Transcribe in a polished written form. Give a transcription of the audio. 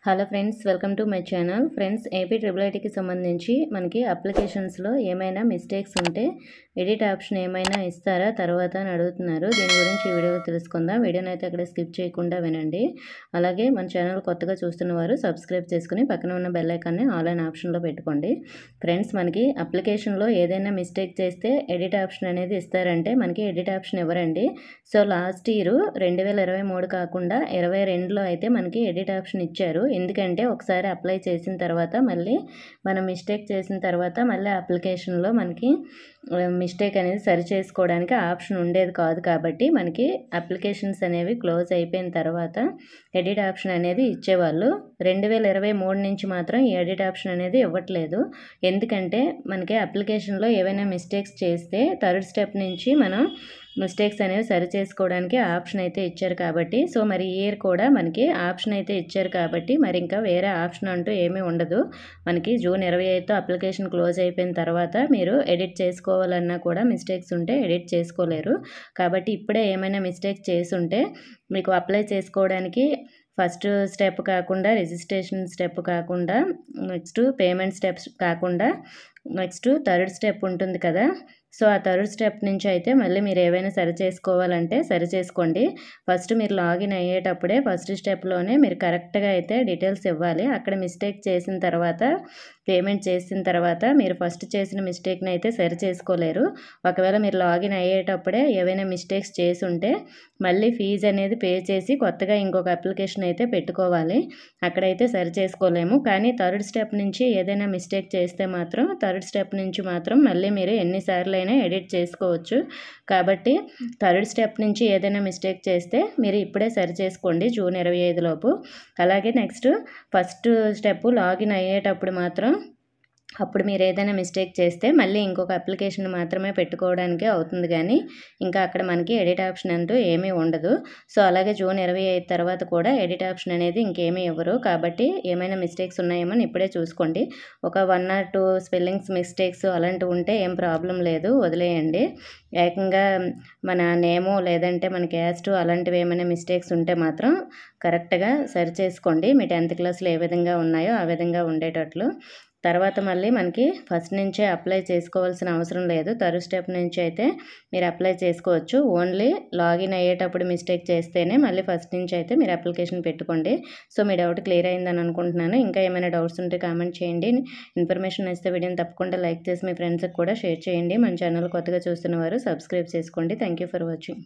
Hello friends, welcome to my channel. Friends, AP triple ఐటీకి సంబంధించి మనకి అప్లికేషన్స్లో ఏమైనా మిస్టేక్స్ ఉంటే ఎడిట్ ఆప్షన్ ఏమైనా ఇస్తారా తర్వాత అని అడుగుతున్నారు. దీని గురించి ఈ వీడియోలో తెలుసుకుందాం. వీడియోని అయితే అక్కడ స్కిప్ చేయకుండా వినండి. అలాగే మన ఛానల్ కొత్తగా చూస్తున్న వారు సబ్స్క్రైబ్ చేసుకుని పక్కన ఉన్న బెల్ ఐకాన్ని ఆల్ అనే ఆప్షన్లో పెట్టుకోండి. ఫ్రెండ్స్, మనకి అప్లికేషన్లో ఏదైనా మిస్టేక్ చేస్తే ఎడిట్ ఆప్షన్ అనేది ఇస్తారంటే మనకి ఎడిట్ ఆప్షన్ ఇవ్వరండి. సో లాస్ట్ ఇయర్ 2023 కాకుండా 22లో అయితే మనకి ఎడిట్ ఆప్షన్ ఇచ్చారు. ఎందుకంటే ఒకసారి అప్లై చేసిన తర్వాత మళ్ళీ మనం మిస్టేక్ చేసిన తర్వాత మళ్ళీ అప్లికేషన్లో మనకి మిస్టేక్ అనేది సరి చేసుకోవడానికి ఆప్షన్ ఉండేది కాదు. కాబట్టి మనకి అప్లికేషన్స్ అనేవి క్లోజ్ అయిపోయిన తర్వాత ఎడిట్ ఆప్షన్ అనేది ఇచ్చేవాళ్ళు. 2023 నుంచి మాత్రం ఈ ఎడిట్ ఆప్షన్ అనేది ఇవ్వట్లేదు. ఎందుకంటే మనకి అప్లికేషన్లో ఏవైనా మిస్టేక్స్ చేస్తే థర్డ్ స్టెప్ నుంచి మనం మిస్టేక్స్ అనేవి సరి చేసుకోవడానికి ఆప్షన్ అయితే ఇచ్చారు కాబట్టి, సో మరి ఈ ఇయర్ కూడా మనకి ఆప్షన్ అయితే ఇచ్చారు కాబట్టి మరి ఇంకా వేరే ఆప్షన్ అంటూ ఏమీ ఉండదు. మనకి జూన్ 25తో అప్లికేషన్ క్లోజ్ అయిపోయిన తర్వాత మీరు ఎడిట్ చేసుకోవాలన్నా కూడా మిస్టేక్స్ ఉంటే ఎడిట్ చేసుకోలేరు. కాబట్టి ఇప్పుడే ఏమైనా మిస్టేక్స్ చేసుంటే మీకు అప్లై చేసుకోవడానికి ఫస్ట్ స్టెప్ కాకుండా రిజిస్ట్రేషన్ స్టెప్ కాకుండా నెక్స్ట్ పేమెంట్ స్టెప్స్ కాకుండా నెక్స్ట్ థర్డ్ స్టెప్ ఉంటుంది కదా. సో ఆ థర్డ్ స్టెప్ నుంచి అయితే మళ్ళీ మీరు ఏవైనా సరి చేసుకోవాలంటే సరి చేసుకోండి. ఫస్ట్ మీరు లాగిన్ అయ్యేటప్పుడే ఫస్ట్ స్టెప్లోనే మీరు కరెక్ట్గా అయితే డీటెయిల్స్ ఇవ్వాలి. అక్కడ మిస్టేక్ చేసిన తర్వాత పేమెంట్ చేసిన తర్వాత మీరు ఫస్ట్ చేసిన మిస్టేక్ని అయితే సరి చేసుకోలేరు. ఒకవేళ మీరు లాగిన్ అయ్యేటప్పుడే ఏవైనా మిస్టేక్స్ చేసి ఉంటే మళ్ళీ ఫీజు అనేది పే చేసి కొత్తగా ఇంకొక అప్లికేషన్ అయితే పెట్టుకోవాలి. అక్కడైతే సరి చేసుకోలేము. కానీ థర్డ్ స్టెప్ నుంచి ఏదైనా మిస్టేక్ చేస్తే మాత్రం థర్డ్ స్టెప్ నుంచి మాత్రం మళ్ళీ మీరు ఎన్నిసార్లు అయినా ఎడిట్ చేసుకోవచ్చు. కాబట్టి థర్డ్ స్టెప్ నుంచి ఏదైనా మిస్టేక్ చేస్తే మీరు ఇప్పుడే సరి చేసుకోండి జూన్ 25 లోపు. అలాగే నెక్స్ట్ ఫస్ట్ స్టెప్ లాగిన్ అయ్యేటప్పుడు మాత్రం అప్పుడు మీరు ఏదైనా మిస్టేక్ చేస్తే మళ్ళీ ఇంకొక అప్లికేషన్ మాత్రమే పెట్టుకోవడానికే అవుతుంది, కానీ ఇంకా అక్కడ మనకి ఎడిట్ ఆప్షన్ అంటూ ఏమీ ఉండదు. సో అలాగే జూన్ 25 తర్వాత కూడా ఎడిట్ ఆప్షన్ అనేది ఇంకేమీ ఇవ్వరు. కాబట్టి ఏమైనా మిస్టేక్స్ ఉన్నాయేమో ఇప్పుడే చూసుకోండి. ఒక 1 or 2 స్పెల్లింగ్స్ మిస్టేక్స్ అలాంటివి ఉంటే ఏం ప్రాబ్లం లేదు, వదిలేయండి. ఏకంగా మన నేము లేదంటే మన క్యాస్ట్ అలాంటివి ఏమైనా మిస్టేక్స్ ఉంటే మాత్రం కరెక్ట్గా సరి చేసుకోండి. మీ 10th క్లాస్లో ఏ విధంగా ఉన్నాయో ఆ విధంగా ఉండేటట్లు. తర్వాత మళ్ళీ మనకి ఫస్ట్ నుంచే అప్లై చేసుకోవాల్సిన అవసరం లేదు. థర్డ్ స్టెప్ నుంచి అయితే మీరు అప్లై చేసుకోవచ్చు. ఓన్లీ లాగిన్ అయ్యేటప్పుడు మిస్టేక్ చేస్తేనే మళ్ళీ ఫస్ట్ నుంచి అయితే మీరు అప్లికేషన్ పెట్టుకోండి. సో మీ డౌట్ క్లియర్ అయిందని అనుకుంటున్నాను. ఇంకా ఏమైనా డౌట్స్ ఉంటే కామెంట్ చేయండి. ఇన్ఫర్మేషన్ నచ్చితే వీడియోని తప్పకుండా లైక్ చేసి మీ ఫ్రెండ్స్కి కూడా షేర్ చేయండి. మన ఛానల్ కొత్తగా చూస్తున్న వారు సబ్స్క్రైబ్ చేసుకోండి. Thank you for watching.